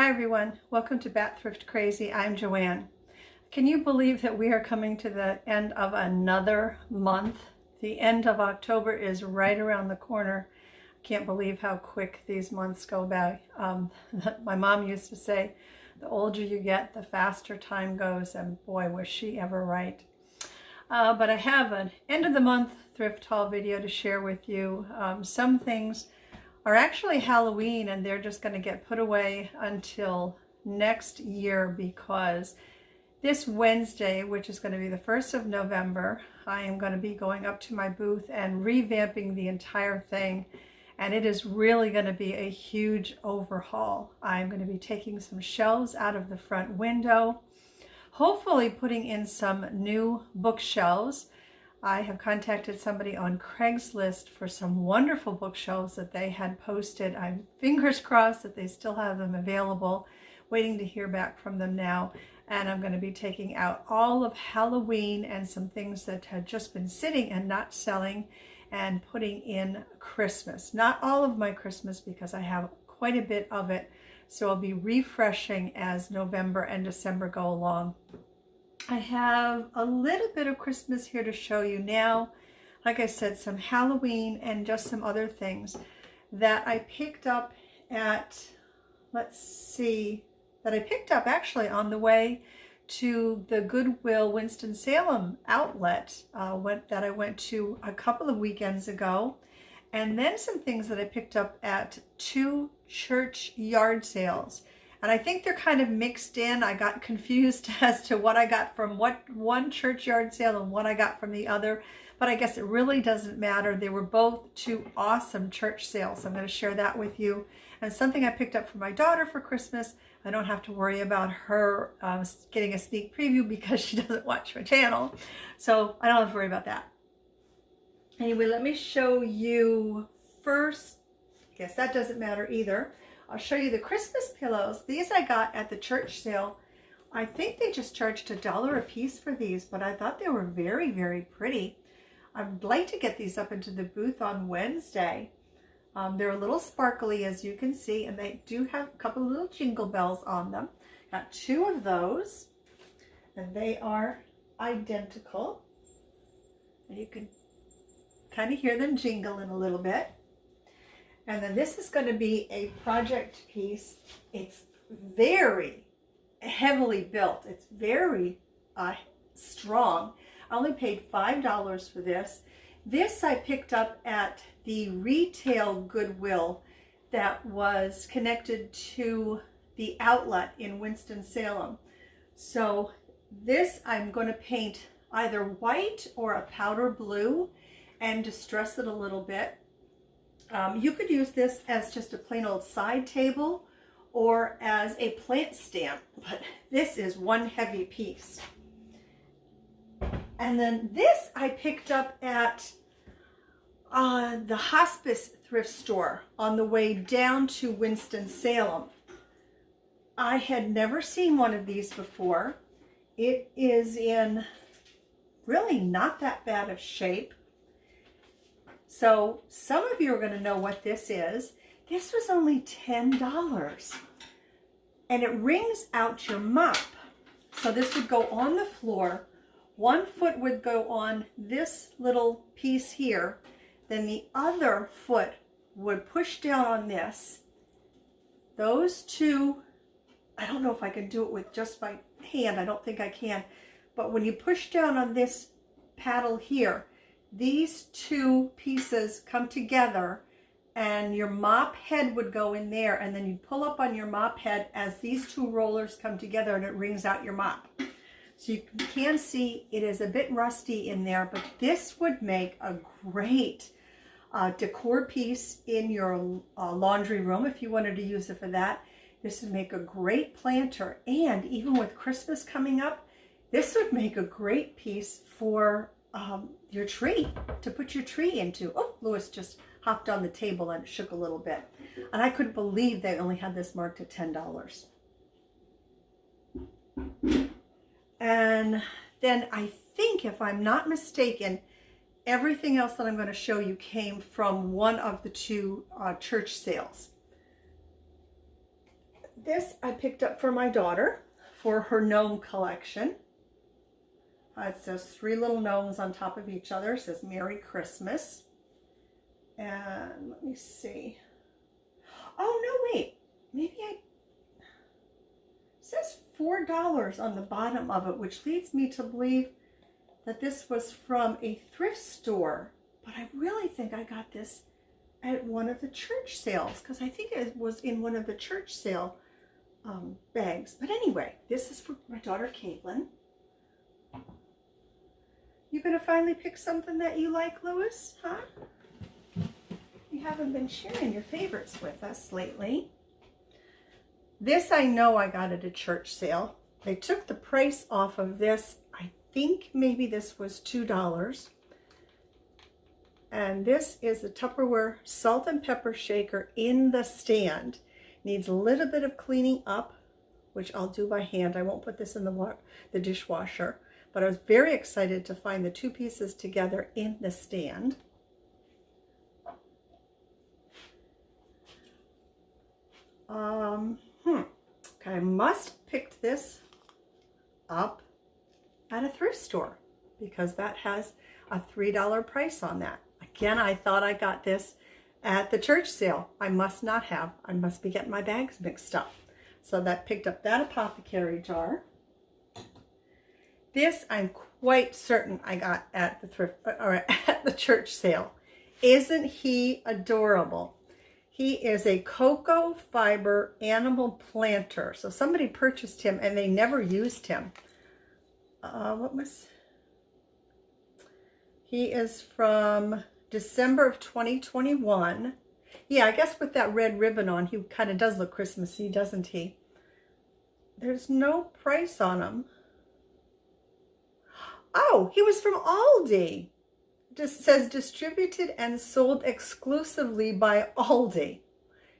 Hi everyone, welcome to Bat Thrift Crazy. I'm Joanne. Can you believe that we are coming to the end of another month? The end of October is right around the corner. I can't believe how quick these months go by. My mom used to say, the older you get, the faster time goes, and boy, was she ever right. But I have an end of the month thrift haul video to share with you. Some things are actually Halloween and they're just going to get put away until next year, because this Wednesday, which is going to be the 1st of November, I am going to be going up to my booth and revamping the entire thing, and it is really going to be a huge overhaul. I'm going to be taking some shelves out of the front window, hopefully putting in some new bookshelves. I have contacted somebody on Craigslist for some wonderful bookshelves that they had posted. I'm fingers crossed that they still have them available, waiting to hear back from them now. And I'm going to be taking out all of Halloween and some things that had just been sitting and not selling, and putting in Christmas. Not all of my Christmas, because I have quite a bit of it. So I'll be refreshing as November and December go along. I have a little bit of Christmas here to show you now. Like I said, some Halloween and just some other things that I picked up at, that I picked up actually on the way to the Goodwill Winston-Salem outlet that I went to a couple of weekends ago. And then some things that I picked up at 2 church yard sales. And I think they're kind of mixed in. I got confused as to what I got from one churchyard sale and what I got from the other, but I guess it really doesn't matter. They were both 2 awesome church sales. I'm going to share that with you. And something I picked up for my daughter for Christmas. I don't have to worry about her getting a sneak preview because she doesn't watch my channel. So I don't have to worry about that. Anyway, let me show you first. I guess that doesn't matter either. I'll show you the Christmas pillows. These I got at the church sale. I think they just charged $1 a piece for these, but I thought they were very, very pretty. I'd like to get these up into the booth on Wednesday. They're a little sparkly, as you can see, and they do have a couple of little jingle bells on them. Got 2 of those, and they are identical. And you can kind of hear them jingling a little bit. And then this is going to be a project piece. It's very heavily built. It's very strong. I only paid $5 for this. This I picked up at the retail Goodwill that was connected to the outlet in Winston-Salem. So this I'm going to paint either white or a powder blue and distress it a little bit. You could use this as just a plain old side table or as a plant stand, but this is one heavy piece. And then this I picked up at the Hospice thrift store on the way down to Winston-Salem. I had never seen one of these before. It is in really not that bad of shape. So some of you are going to know what this is. This was only $10, and it wrings out your mop. So this would go on the floor. 1 foot would go on this little piece here. Then the other foot would push down on this. Those 2, I don't know if I can do it with just my hand. I don't think I can. But when you push down on this paddle here, these 2 pieces come together, and your mop head would go in there, and then you'd pull up on your mop head as these 2 rollers come together, and it wrings out your mop. So you can see it is a bit rusty in there, but this would make a great decor piece in your laundry room if you wanted to use it for that. This would make a great planter, and even with Christmas coming up, this would make a great piece for your tree, to put your tree into. Oh, Lewis just hopped on the table and shook a little bit. And I couldn't believe they only had this marked at $10. And then I think, if I'm not mistaken, everything else that I'm going to show you came from one of the 2 church sales. This I picked up for my daughter for her gnome collection. It says 3 little gnomes on top of each other. It says Merry Christmas. And let me see. Oh, no, wait. Maybe it says $4 on the bottom of it, which leads me to believe that this was from a thrift store. But I really think I got this at one of the church sales, because I think it was in one of the church sale bags. But anyway, this is for my daughter Caitlin. You gonna finally pick something that you like, Louis? Huh? You haven't been sharing your favorites with us lately. This I know I got at a church sale. They took the price off of this. I think maybe this was $2. And this is the Tupperware salt and pepper shaker in the stand. Needs a little bit of cleaning up, which I'll do by hand. I won't put this in the dishwasher. But I was very excited to find the 2 pieces together in the stand. Okay, I must have picked this up at a thrift store because that has a $3 price on that. Again, I thought I got this at the church sale. I must not have. I must be getting my bags mixed up. So that picked up that apothecary jar. This I'm quite certain I got at the thrift or at the church sale. Isn't he adorable? He is a cocoa fiber animal planter. So somebody purchased him and they never used him. He is from December of 2021. Yeah, I guess with that red ribbon on, he kind of does look Christmassy, doesn't he? There's no price on him. Oh, he was from Aldi. Just says distributed and sold exclusively by Aldi.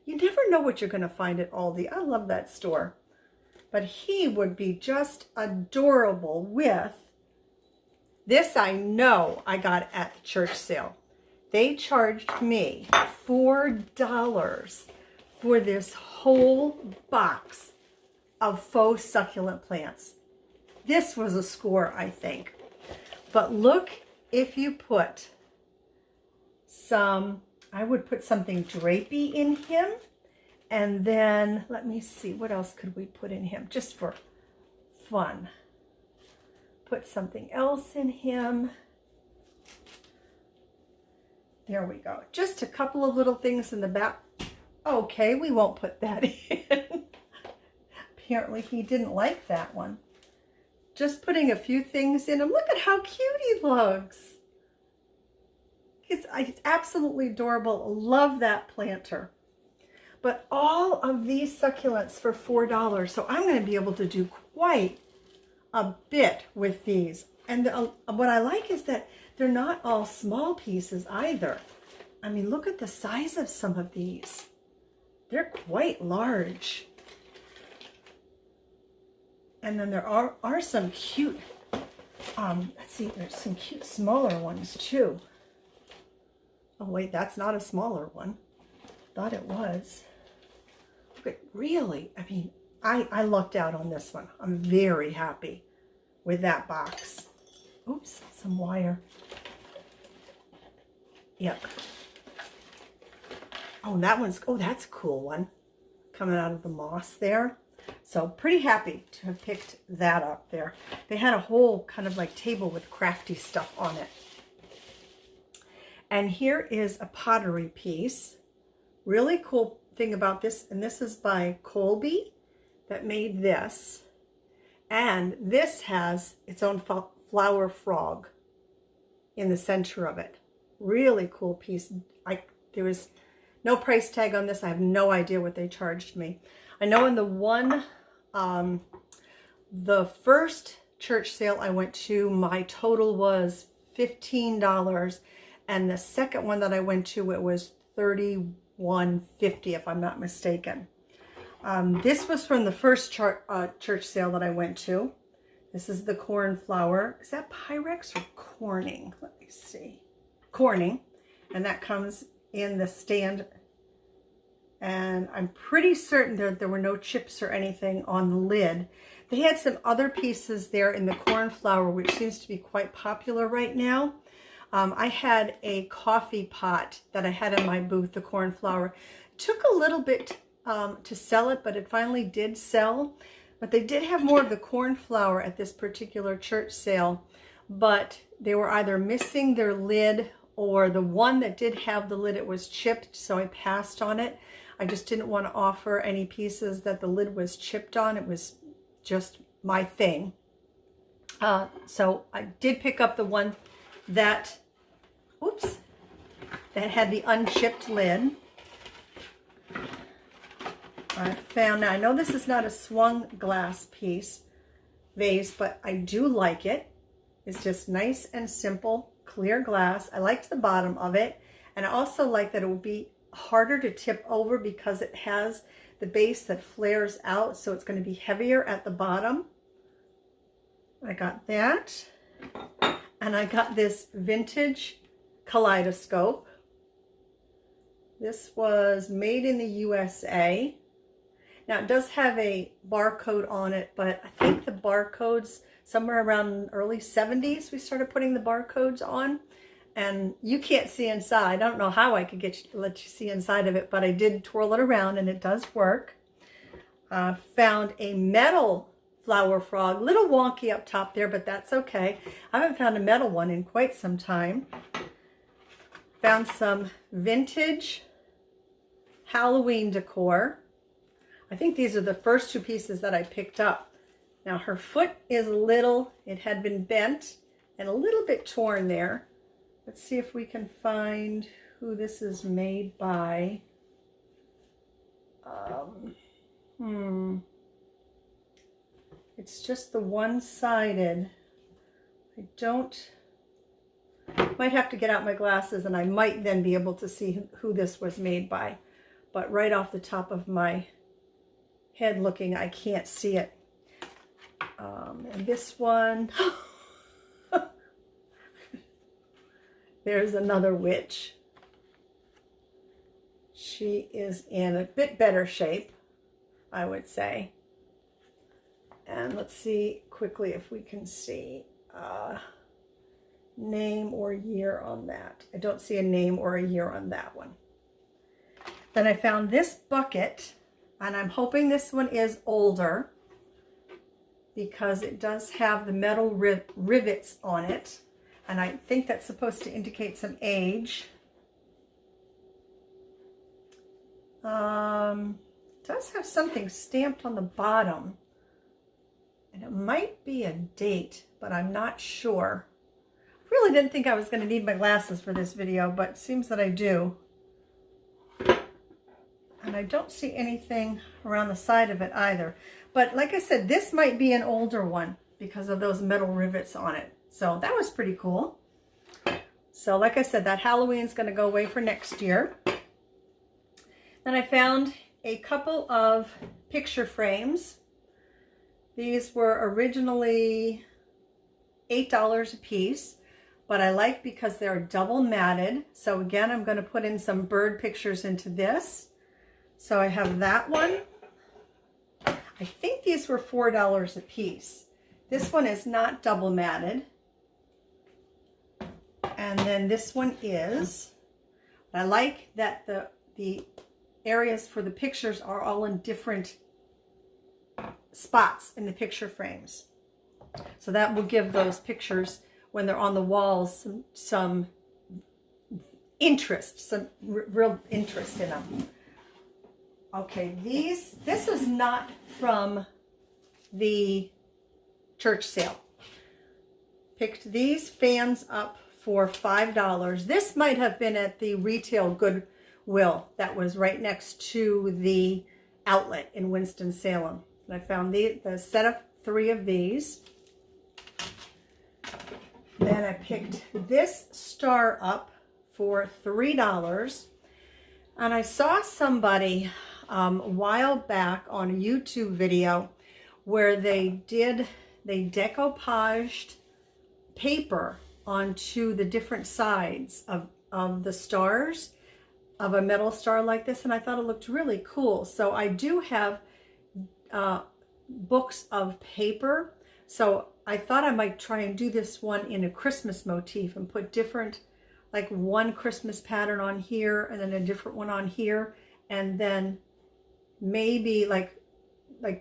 You never know what you're going to find at Aldi. I love that store. But he would be just adorable with this. I know I got at the church sale. They charged me $4 for this whole box of faux succulent plants. This was a score, I think. But look, if you put some, I would put something drapey in him. And then, let me see, what else could we put in him? Just for fun. Put something else in him. There we go. Just a couple of little things in the back. Okay, we won't put that in. Apparently he didn't like that one. Just putting a few things in him. Look at how cute he looks. It's absolutely adorable. Love that planter. But all of these succulents for $4. So I'm going to be able to do quite a bit with these. And what I like is that they're not all small pieces either. I mean, look at the size of some of these. They're quite large. And then there are some cute, let's see, there's some cute smaller ones too. Oh wait, that's not a smaller one. Thought it was. But really, I mean, I lucked out on this one. I'm very happy with that box. Oops, some wire. Yep. Oh, that one's, oh, that's a cool one. Coming out of the moss there. So pretty happy to have picked that up there. They had a whole kind of like table with crafty stuff on it. And here is a pottery piece. Really cool thing about this, and this is by Colby that made this. And this has its own flower frog in the center of it. Really cool piece. There was no price tag on this. I have no idea what they charged me. I know in the one, the first church sale I went to, my total was $15. And the second one that I went to, it was $31.50, if I'm not mistaken. This was from the first church sale that I went to. This is the cornflower. Is that Pyrex or Corning? Let me see. Corning. And that comes in the stand and I'm pretty certain that there were no chips or anything on the lid. They had some other pieces there in the cornflower, which seems to be quite popular right now. I had a coffee pot that I had in my booth, the cornflower. Took a little bit to sell it, but it finally did sell. But they did have more of the cornflower at this particular church sale, but they were either missing their lid, or the one that did have the lid, it was chipped, so I passed on it. I just didn't want to offer any pieces that the lid was chipped on. It was just my thing. So I did pick up the one that, oops, that had the unchipped lid. I found, now I know this is not a swung glass vase, but I do like it. It's just nice and simple, clear glass. I liked the bottom of it, and I also like that it will be harder to tip over because it has the base that flares out, so it's going to be heavier at the bottom. I got that, and I got this vintage Kaleidoscope. This was made in the USA. Now it does have a barcode on it, but I think the barcodes, somewhere around early 70s, we started putting the barcodes on, and you can't see inside. I don't know how I could let you see inside of it, but I did twirl it around and it does work. Found a metal flower frog, little wonky up top there, but that's okay. I haven't found a metal one in quite some time. Found some vintage Halloween decor. I think these are the first two pieces that I picked up. Now her foot is a little, it had been bent and a little bit torn there. Let's see if we can find who this is made by. It's just the one-sided. Might have to get out my glasses and I might then be able to see who this was made by. But right off the top of my head looking, I can't see it. And this one, there's another witch. She is in a bit better shape, I would say. And let's see quickly if we can see name or year on that. I don't see a name or a year on that one. Then I found this bucket, and I'm hoping this one is older because it does have the metal rivets on it, and I think that's supposed to indicate some age. It does have something stamped on the bottom, and it might be a date, but I'm not sure. I really didn't think I was going to need my glasses for this video, but it seems that I do. And I don't see anything around the side of it either. But like I said, this might be an older one because of those metal rivets on it. So that was pretty cool. So like I said, that Halloween's going to go away for next year. Then I found a couple of picture frames. These were originally $8 a piece, but I like because they're double matted. So again, I'm going to put in some bird pictures into this. So I have that one. I think these were $4 a piece. This one is not double matted. And then this one is. I like that the areas for the pictures are all in different spots in the picture frames. So that will give those pictures, when they're on the walls, some interest, some real interest in them. Okay, this is not from the church sale. Picked these fans up for $5. This might have been at the retail Goodwill that was right next to the outlet in Winston-Salem. And I found the set of 3 of these. Then I picked this star up for $3. And I saw somebody a while back on a YouTube video where they decoupaged paper onto the different sides of the stars. of a metal star like this, and I thought it looked really cool. So I do have books of paper, so I thought I might try and do this one in a Christmas motif and put different, like one Christmas pattern on here and then a different one on here, and then maybe like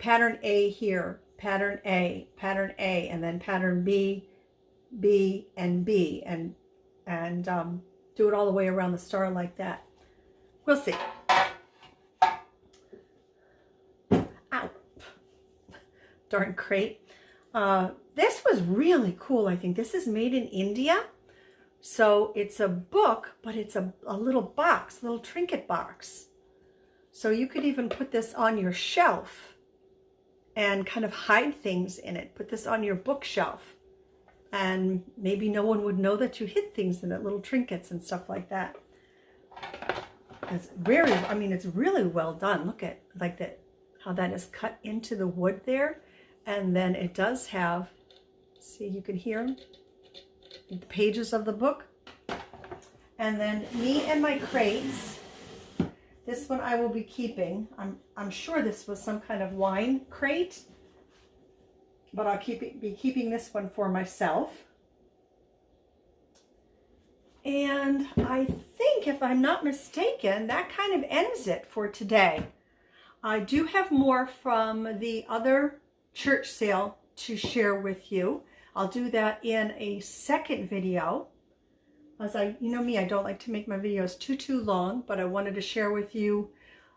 pattern A here, pattern A, and then pattern B, B, and B, and do it all the way around the star like that. We'll see. Ow. Darn crate. This was really cool, I think. This is made in India. So it's a book, but it's a little box, a little trinket box. So you could even put this on your shelf and kind of hide things in it. Put this on your bookshelf. And maybe no one would know that you hid things in it, little trinkets and stuff like that. It's very, I mean, it's really well done. Look at like that, how that is cut into the wood there. And then it does have, see, you can hear the pages of the book. And then me and my crates. This one I will be keeping. I'm sure this was some kind of wine crate, but I'll be keeping this one for myself. And I think, if I'm not mistaken, that kind of ends it for today. I do have more from the other church sale to share with you. I'll do that in a second video. As you know me, I don't like to make my videos too long, but I wanted to share with you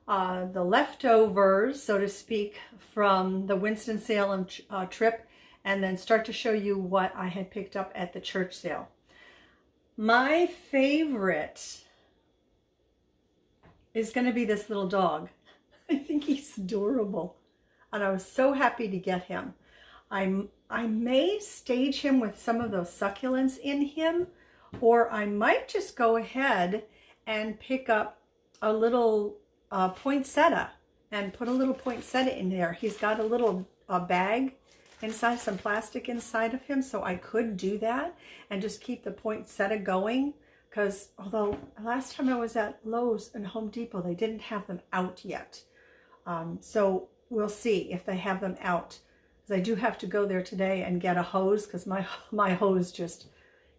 the leftovers, so to speak, from the Winston-Salem trip, and then start to show you what I had picked up at the church sale. My favorite is going to be this little dog. I think he's adorable, and I was so happy to get him. I may stage him with some of those succulents in him, or I might just go ahead and pick up a little poinsettia and put a little poinsettia in there. He's got a little bag inside, some plastic inside of him, so I could do that and just keep the poinsettia going, because although last time I was at Lowe's and Home Depot, they didn't have them out yet. So we'll see if they have them out, because I do have to go there today and get a hose, because my hose just,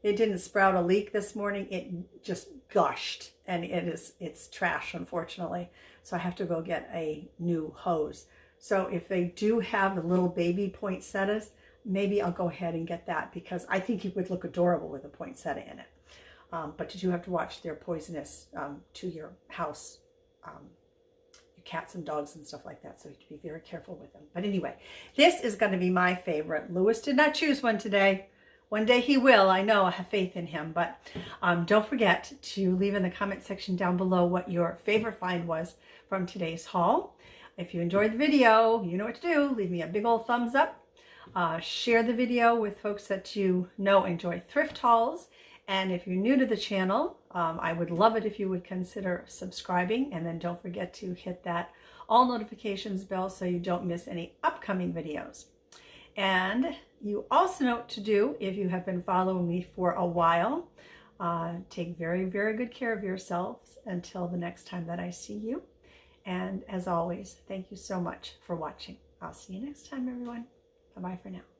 it didn't sprout a leak this morning. It just gushed, and it's trash, unfortunately. So I have to go get a new hose. So if they do have the little baby poinsettias, maybe I'll go ahead and get that, because I think it would look adorable with a poinsettia in it. But you do have to watch, they're poisonous to your house, your cats and dogs and stuff like that. So you have to be very careful with them. But anyway, this is going to be my favorite. Lewis did not choose one today. One day he will. I know, I have faith in him. But don't forget to leave in the comment section down below what your favorite find was from today's haul. If you enjoyed the video, you know what to do. Leave me a big old thumbs up. Share the video with folks that you know enjoy thrift hauls. And if you're new to the channel, I would love it if you would consider subscribing. And then don't forget to hit that all notifications bell so you don't miss any upcoming videos. And you also know what to do if you have been following me for a while. Take very, very good care of yourselves until the next time that I see you. And as always, thank you so much for watching. I'll see you next time, everyone. Bye-bye for now.